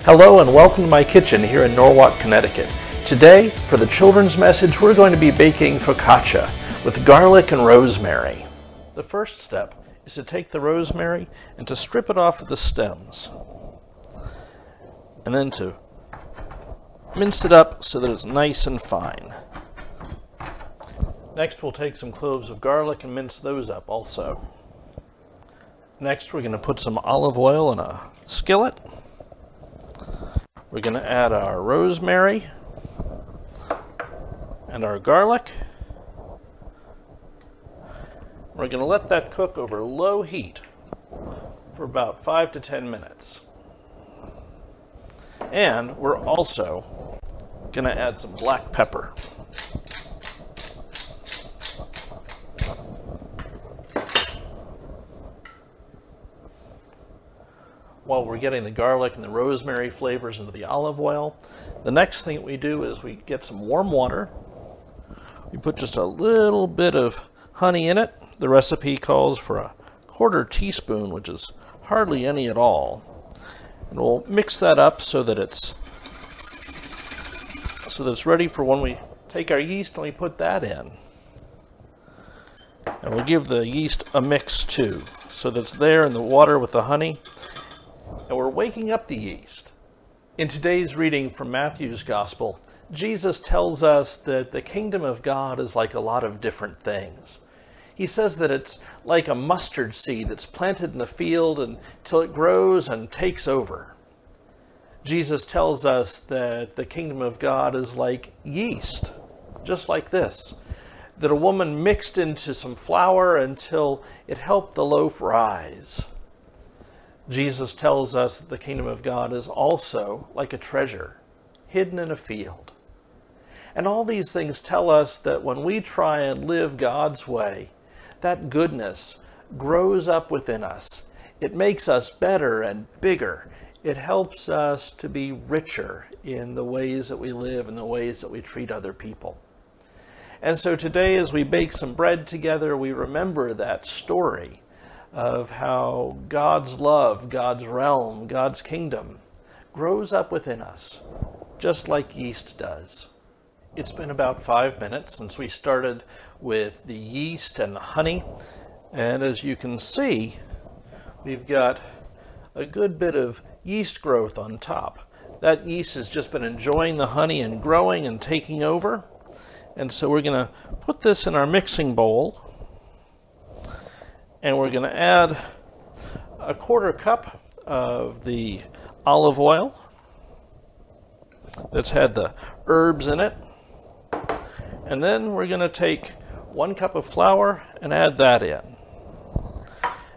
Hello and welcome to my kitchen here in Norwalk, Connecticut. Today, for the children's message, we're going to be baking focaccia with garlic and rosemary. The first step is to take the rosemary and to strip it off of the stems. And then to mince it up so that it's nice and fine. Next, we'll take some cloves of garlic and mince those up also. Next, we're going to put some olive oil in a skillet. We're going to add our rosemary and our garlic. We're going to let that cook over low heat for about 5 to 10 minutes. And we're also going to add some black pepper. While we're getting the garlic and the rosemary flavors into the olive oil, the next thing we do is we get some warm water. We put just a little bit of honey in it. The recipe calls for a 1/4 teaspoon, which is hardly any at all. And we'll mix that up so that it's ready for when we take our yeast and we put that in. And we'll give the yeast a mix too, so that it's there in the water with the honey. And we're waking up the yeast. In today's reading from Matthew's Gospel, Jesus tells us that the kingdom of God is like a lot of different things. He says that it's like a mustard seed that's planted in a field until it grows and takes over. Jesus tells us that the kingdom of God is like yeast, just like this, that a woman mixed into some flour until it helped the loaf rise. Jesus tells us that the kingdom of God is also like a treasure hidden in a field. And all these things tell us that when we try and live God's way, that goodness grows up within us. It makes us better and bigger. It helps us to be richer in the ways that we live and the ways that we treat other people. And so today, as we bake some bread together, we remember that story of how God's love, God's realm, God's kingdom grows up within us, just like yeast does. It's been about 5 minutes since we started with the yeast and the honey, and as you can see, we've got a good bit of yeast growth on top. That yeast has just been enjoying the honey and growing and taking over, and so we're going to put this in our mixing bowl. And we're going to add a 1/4 cup of the olive oil that's had the herbs in it. And then we're going to take 1 cup of flour and add that in.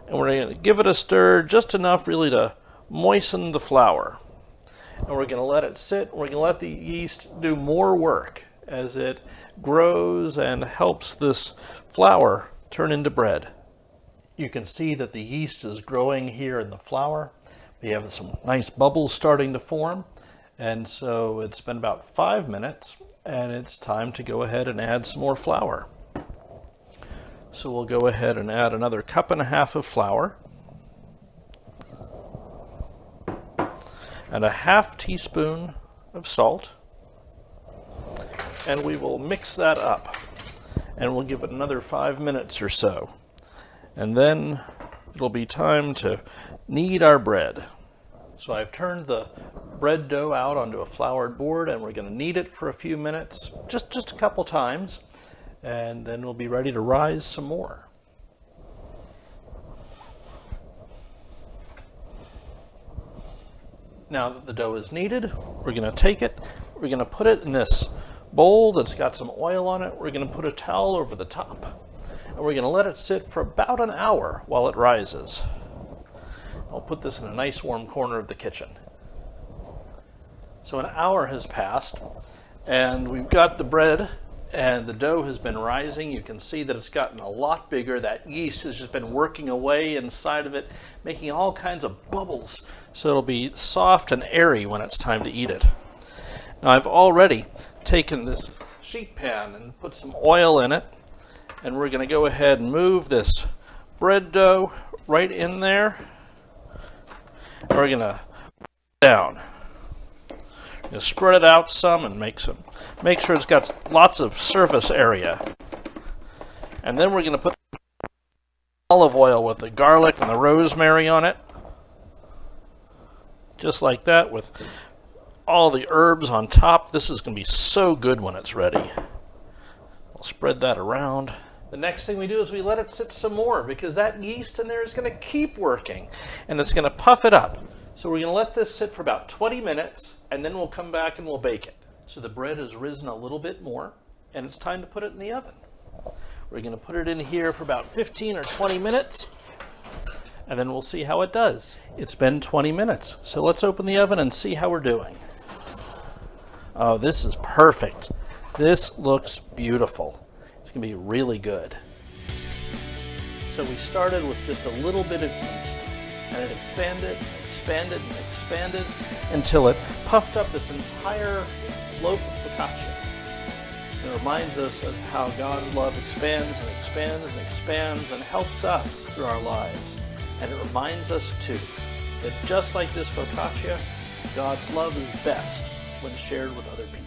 And we're going to give it a stir, just enough really to moisten the flour. And we're going to let it sit. We're going to let the yeast do more work as it grows and helps this flour turn into bread. You can see that the yeast is growing here in the flour. We have some nice bubbles starting to form. And so it's been about 5 minutes and it's time to go ahead and add some more flour. So we'll go ahead and add another 1.5 cups of flour and a 1/2 teaspoon of salt. And we will mix that up and we'll give it another 5 minutes or so. And then it'll be time to knead our bread. So I've turned the bread dough out onto a floured board and we're going to knead it for a few minutes, just a couple times, and then we'll be ready to rise some more. Now that the dough is kneaded, we're going to take it, we're going to put it in this bowl that's got some oil on it. We're going to put a towel over the top. And we're going to let it sit for about an hour while it rises. I'll put this in a nice warm corner of the kitchen. So an hour has passed and we've got the bread and the dough has been rising. You can see that it's gotten a lot bigger. That yeast has just been working away inside of it, making all kinds of bubbles. So it'll be soft and airy when it's time to eat it. Now I've already taken this sheet pan and put some oil in it. And we're going to go ahead and move this bread dough right in there. And we're going to down. You spread it out some and make sure it's got lots of surface area. And then we're going to put olive oil with the garlic and the rosemary on it. Just like that, with all the herbs on top. This is going to be so good when it's ready. I'll spread that around. The next thing we do is we let it sit some more, because that yeast in there is going to keep working and it's going to puff it up. So we're going to let this sit for about 20 minutes and then we'll come back and we'll bake it. So the bread has risen a little bit more and it's time to put it in the oven. We're going to put it in here for about 15 or 20 minutes and then we'll see how it does. It's been 20 minutes, so let's open the oven and see how we're doing. Oh, this is perfect. This looks beautiful. It's going to be really good. So we started with just a little bit of yeast, and it expanded, expanded, and expanded until it puffed up this entire loaf of focaccia. It reminds us of how God's love expands and expands and expands and helps us through our lives. And it reminds us too that just like this focaccia, God's love is best when shared with other people.